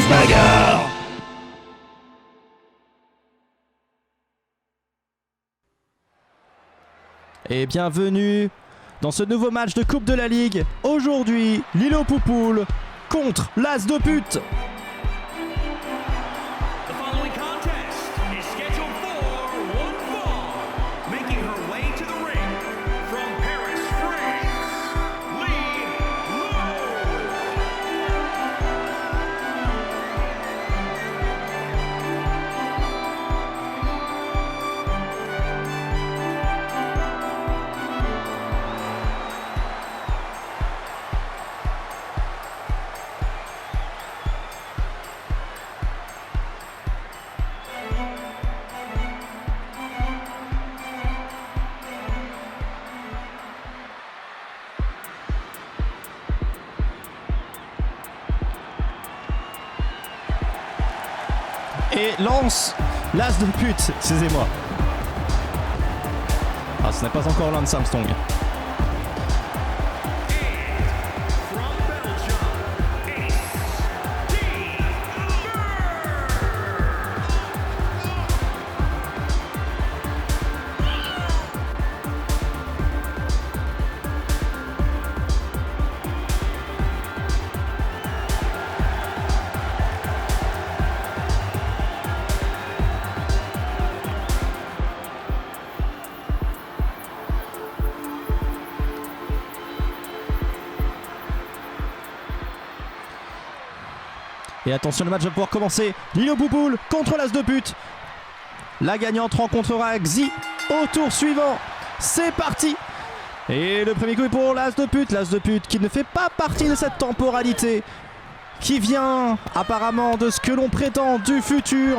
grosse bagarre. Et bienvenue dans ce nouveau match de Coupe de la Ligue. Aujourd'hui, Lilo Poupoule contre l'As de pute. Et lance l'As de pute, excusez-moi. Ah, ce n'est pas encore Lance Armstrong. Et attention, le match va pouvoir commencer. Lilo Poupoule contre l'As de pute. La gagnante rencontrera Xi au tour suivant. C'est parti. Et le premier coup est pour l'As de pute. L'As de pute qui ne fait pas partie de cette temporalité, qui vient apparemment de ce que l'on prétend du futur.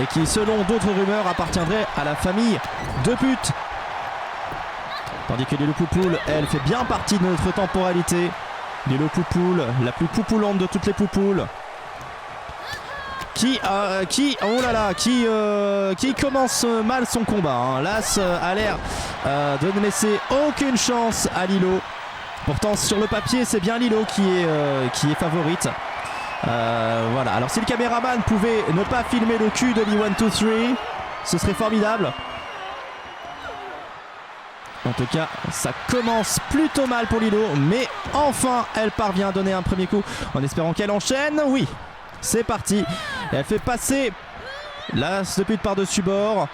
Et qui, selon d'autres rumeurs, appartiendrait à la famille de pute. Tandis que Lilo Poupoule, elle, fait bien partie de notre temporalité. Lilo Poupoule, la plus poupoulante de toutes les poupoules. Qui commence mal son combat. Hein. L'As a l'air de ne laisser aucune chance à Lilo. Pourtant, sur le papier, c'est bien Lilo qui est favorite. Voilà. Alors, si le caméraman pouvait ne pas filmer le cul de Lee123, ce serait formidable. En tout cas, ça commence plutôt mal pour Lilo, mais enfin, elle parvient à donner un premier coup en espérant qu'elle enchaîne. Oui, c'est parti. Et elle fait passer l'As de pute par-dessus bord.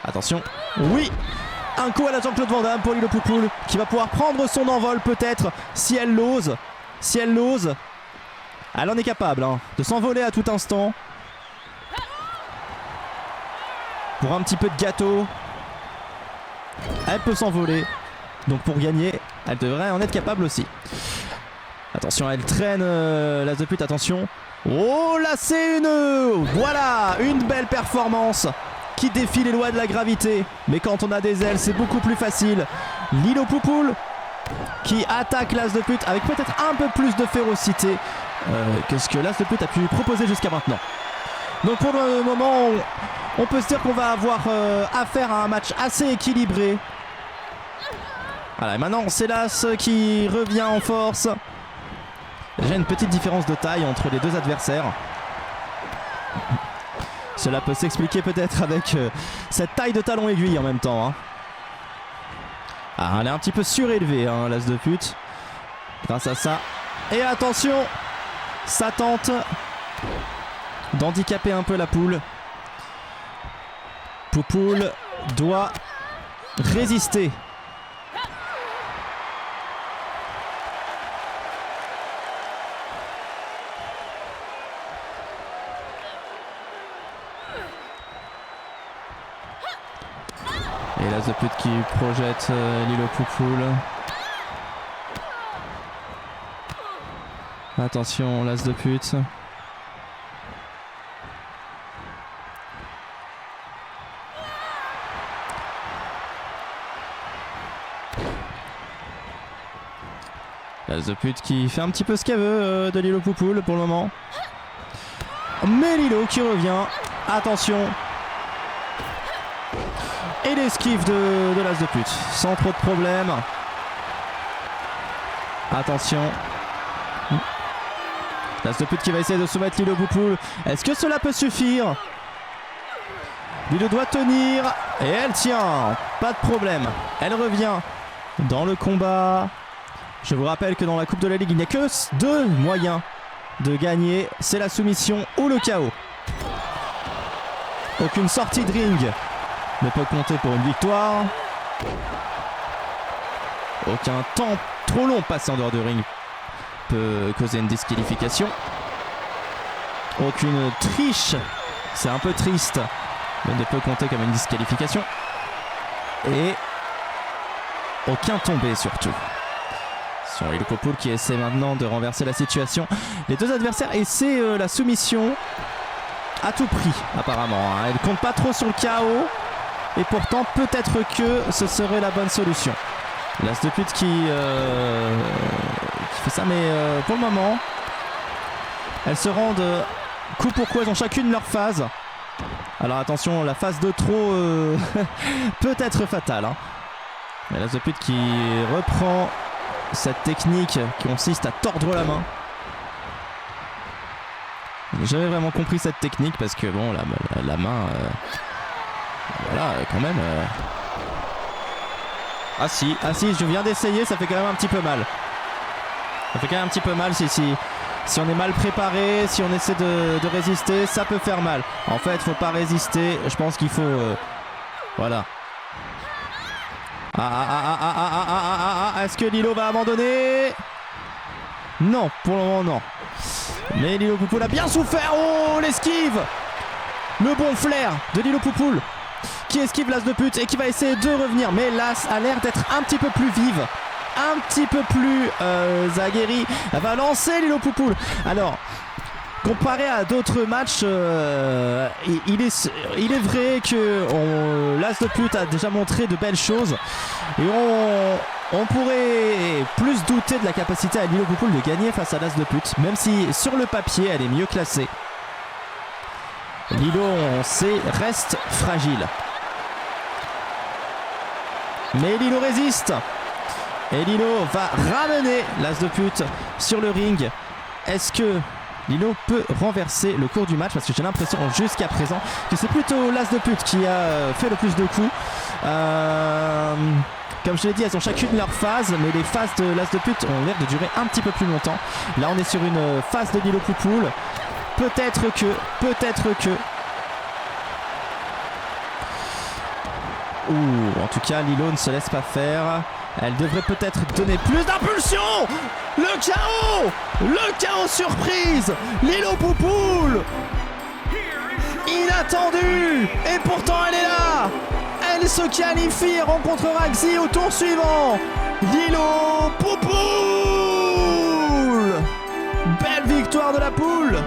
Attention. Oui, un coup à la Jean-Claude Van Damme pour Lilo Poupoule, qui va pouvoir prendre son envol peut-être si elle l'ose. Si elle l'ose. Elle en est capable de s'envoler à tout instant. Pour un petit peu de gâteau. Elle peut s'envoler. Donc pour gagner, elle devrait en être capable aussi. Attention, elle traîne l'As de pute, attention. Oh là, c'est Voilà, une belle performance qui défie les lois de la gravité. Mais quand on a des ailes, c'est beaucoup plus facile. Lilo Poupoule qui attaque l'As de pute avec peut-être un peu plus de férocité que ce que l'As de pute a pu proposer jusqu'à maintenant. Donc pour le moment, on peut se dire qu'on va avoir affaire à un match assez équilibré. Voilà, et maintenant c'est l'As qui revient en force. Déjà une petite différence de taille entre les deux adversaires. Cela peut s'expliquer peut-être avec cette taille de talon aiguille en même temps. Ah, elle est un petit peu surélevée, l'As de pute. Grâce à ça. Et attention, ça tente d'handicaper un peu la poule. Poupoule doit résister. Et l'As de pute qui projette Lilo Poupoule. Attention, l'As de pute. L'As de pute qui fait un petit peu ce qu'elle veut de Lilo Poupoule pour le moment. Mais Lilo qui revient. Attention. Et l'esquive de l'As de pute. Sans trop de problèmes. Attention. L'as de pute qui va essayer de soumettre Lilo Poupoule. Est-ce que cela peut suffire? Lilo doit tenir. Et elle tient. Pas de problème. Elle revient dans le combat. Je vous rappelle que dans la Coupe de la Ligue, il n'y a que 2 moyens de gagner. C'est la soumission ou le KO. Aucune sortie de ring ne peut compter pour une victoire. Aucun temps trop long passé en dehors de ring peut causer une disqualification. Aucune triche, c'est un peu triste, mais ne peut compter comme une disqualification. Et aucun tombé surtout. Sur Lilo Poupoule qui essaie maintenant de renverser la situation. Les 2 adversaires essaient la soumission à tout prix apparemment. Elle ne compte pas trop sur le KO. Et pourtant peut-être que ce serait la bonne solution. L'as de pute qui fait ça, mais pour le moment, elles se rendent coup pour coup. Elles ont chacune leur phase. Alors attention, la phase de trop peut être fatale. Hein. L'as de pute qui reprend cette technique qui consiste à tordre la main. J'ai jamais vraiment compris cette technique parce que bon, la main, voilà, quand même. Ah si, je viens d'essayer, ça fait quand même un petit peu mal. Ça fait quand même un petit peu mal si on est mal préparé, si on essaie de résister, ça peut faire mal. En fait, faut pas résister, je pense qu'il faut... voilà. Est-ce que Lilo va abandonner? Non, pour le moment non. Mais Lilo Poupoule a bien souffert. Oh, l'esquive! Le bon flair de Lilo Poupoule qui esquive l'as de pute et qui va essayer de revenir. Mais l'as a l'air d'être un petit peu plus vive, un petit peu plus aguerrie. Elle va lancer Lilo Poupoule. Alors, comparé à d'autres matchs, il est vrai que l'as de pute a déjà montré de belles choses. Et on pourrait plus douter de la capacité à Lilo Poupoule de gagner face à l'as de pute. Même si sur le papier, elle est mieux classée. Lilo, on sait, reste fragile. Mais Lilo résiste. Et Lilo va ramener l'as de pute sur le ring. Est-ce que Lilo peut renverser le cours du match? Parce que j'ai l'impression jusqu'à présent que c'est plutôt l'as de pute qui a fait le plus de coups. Comme je l'ai dit, elles ont chacune leur phase, mais les phases de l'as de pute ont l'air de durer un petit peu plus longtemps. Là, on est sur une phase de Lilo Poupoule. Peut-être que... Ouh, en tout cas, Lilo ne se laisse pas faire. Elle devrait peut-être donner plus d'impulsion. Le chaos surprise. Lilo Poupoule, inattendue. Et pourtant, elle est là. Elle se qualifie et rencontrera Xi au tour suivant. Lilo Poupoule. Belle victoire de la poule.